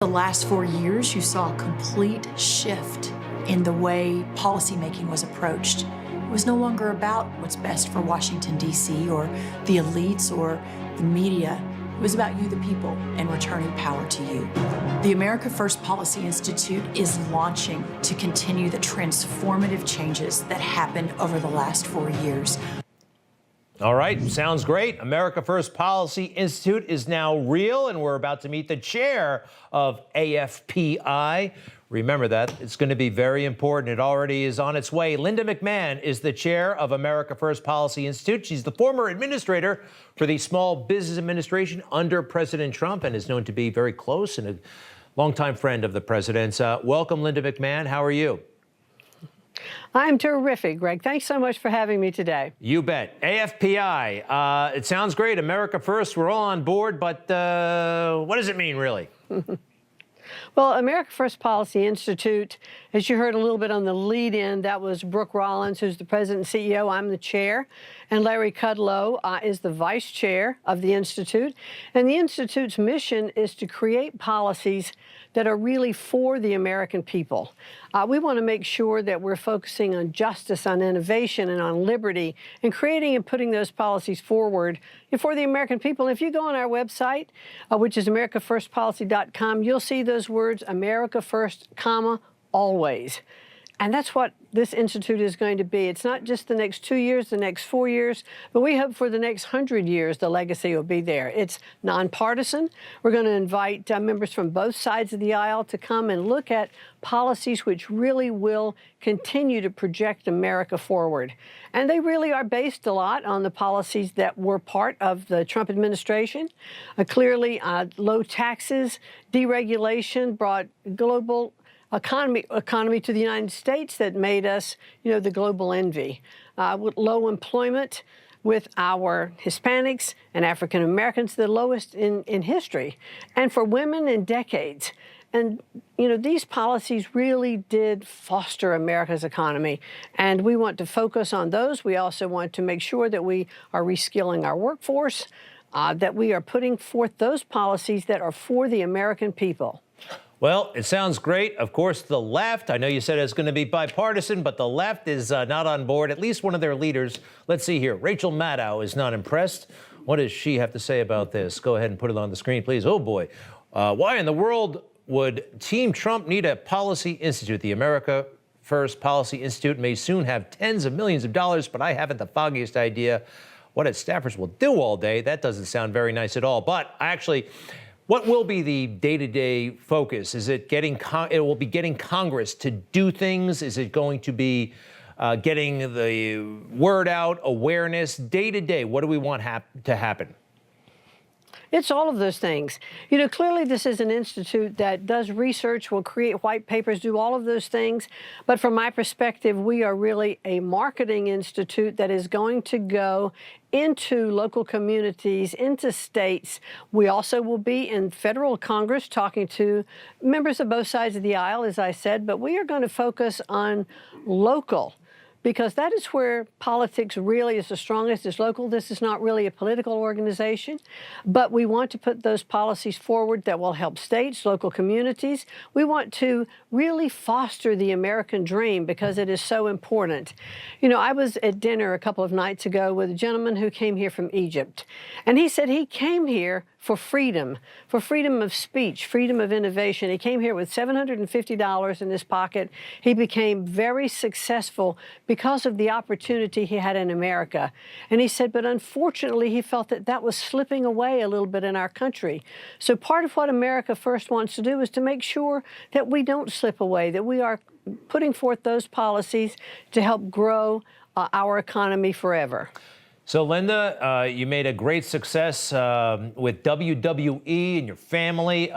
The last 4 years, you saw a complete shift in the way policymaking was approached. It was no longer about what's best for Washington, D.C., or the elites or the media. It was about you, the people, and returning power to you. The America First Policy Institute is launching to continue the transformative changes that happened over the last 4 years. All right, sounds great. America First Policy Institute is now real, and we're about to meet the chair of AFPI. Remember that. It's going to be very important. It already is on its way. Linda McMahon is the chair of America First Policy Institute. She's the former administrator for the Small Business Administration under President Trump and is known to be very close and a longtime friend of the president's. Welcome, Linda McMahon. How are you? I'm terrific, Greg. Thanks so much for having me today. You bet. AFPI, it sounds great. America First, we're all on board, but what does it mean, really? Well, America First Policy Institute, as you heard a little bit on the lead-in, that was Brooke Rollins, who's the president and CEO. I'm the chair. And Larry Kudlow is the vice chair of the Institute. And the Institute's mission is to create policies that are really for the American people. We want to make sure that we're focusing on justice, on innovation, and on liberty, and creating and putting those policies forward for the American people. And if you go on our website, which is americafirstpolicy.com, you'll see those words, America First, comma, always. And that's what this institute is going to be. It's not just the next 2 years, the next 4 years, but we hope for the next 100 years the legacy will be there. It's nonpartisan. We're going to invite members from both sides of the aisle to come and look at policies which really will continue to project America forward. And they really are based a lot on the policies that were part of the Trump administration. Clearly, low taxes, deregulation brought global economy to the United States that made us, the global envy. With low employment, with our Hispanics and African Americans, the lowest in history, and for women in decades. And, these policies really did foster America's economy, and we want to focus on those. We also want to make sure that we are reskilling our workforce, that we are putting forth those policies that are for the American people. Well, it sounds great. Of course, the left, I know you said it's going to be bipartisan, but the left is not on board, at least one of their leaders. Let's see here. Rachel Maddow is not impressed. What does she have to say about this? Go ahead and put it on the screen, please. Oh, boy. Why in the world would Team Trump need a policy institute? The America First Policy Institute may soon have tens of millions of dollars, but I haven't the foggiest idea what its staffers will do all day. That doesn't sound very nice at all. But what will be the day-to-day focus? Is it it will be getting Congress to do things? Is it going to be getting the word out, awareness, day-to-day? What do we want to happen? It's all of those things. Clearly this is an institute that does research, will create white papers, do all of those things. But from my perspective, we are really a marketing institute that is going to go into local communities, into states. We also will be in federal Congress talking to members of both sides of the aisle, as I said, but we are going to focus on local, because that is where politics really is the strongest, is local. This is not really a political organization, but we want to put those policies forward that will help states, local communities. We want to really foster the American dream because it is so important. I was at dinner a couple of nights ago with a gentleman who came here from Egypt, and he said he came here for freedom of speech, freedom of innovation. He came here with $750 in his pocket. He became very successful because of the opportunity he had in America. And he said, but unfortunately, he felt that that was slipping away a little bit in our country. So part of what America First wants to do is to make sure that we don't slip away, that we are putting forth those policies to help grow our economy forever. So, Linda, you made a great success with WWE and your family.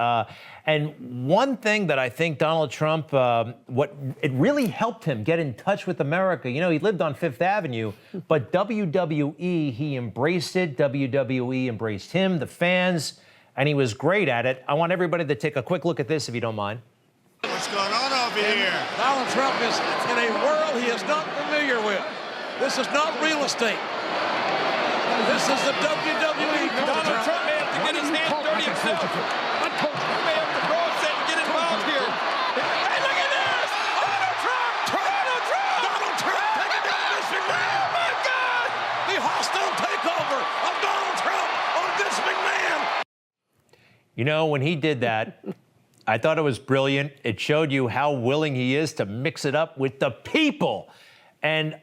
And one thing that I think Donald Trump, it really helped him get in touch with America. He lived on Fifth Avenue, but WWE, he embraced it. WWE embraced him, the fans, and he was great at it. I want everybody to take a quick look at this, if you don't mind. What's going on over here? Donald Trump is in a world he is not familiar with. This is not real estate. This is the WWE. Donald Trump may have to get his hands dirty himself. He may have to throw a set You know, when he did that, I thought it was brilliant. It showed you how willing he is to mix it up with the people. And,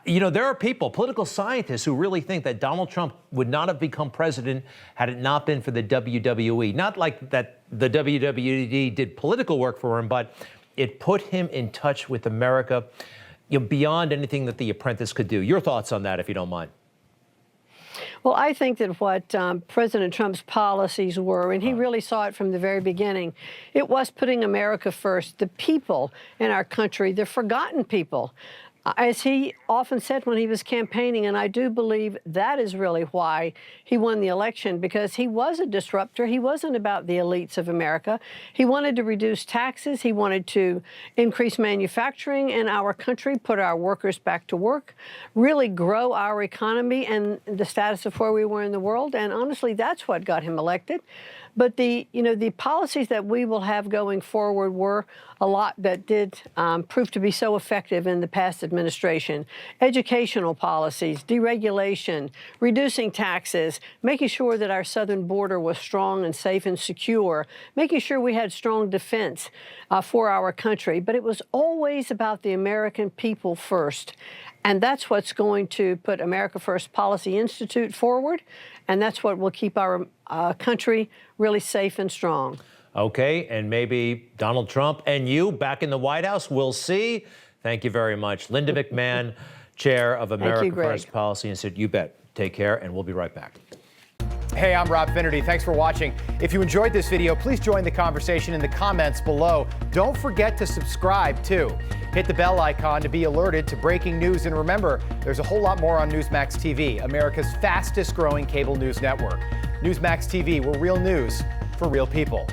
you know, there are people, political scientists, who really think that Donald Trump would not have become president had it not been for the WWE. Not like that the WWE did political work for him, but it put him in touch with America, you know, beyond anything that The Apprentice could do. Your thoughts on that, if you don't mind. Well, I think that what President Trump's policies were, and he really saw it from the very beginning, it was putting America first, the people in our country, the forgotten people. As he often said when he was campaigning, and I do believe that is really why he won the election, because he was a disruptor. He wasn't about the elites of America. He wanted to reduce taxes. He wanted to increase manufacturing in our country, put our workers back to work, really grow our economy and the status of where we were in the world. And honestly, that's what got him elected. But the policies that we will have going forward were a lot that did prove to be so effective in the past administration. Educational policies, deregulation, reducing taxes, making sure that our southern border was strong and safe and secure, making sure we had strong defense for our country. But it was always about the American people first. And that's what's going to put America First Policy Institute forward, and that's what will keep our country really safe and strong. Okay, and maybe Donald Trump and you back in the White House, we'll see. Thank you very much. Linda McMahon, chair of America First Policy Institute. You bet. Take care, and we'll be right back. Hey, I'm Rob Finnerty. Thanks for watching. If you enjoyed this video, please join the conversation in the comments below. Don't forget to subscribe, too. Hit the bell icon to be alerted to breaking news. And remember, there's a whole lot more on Newsmax TV, America's fastest growing cable news network. Newsmax TV, where real news for real people.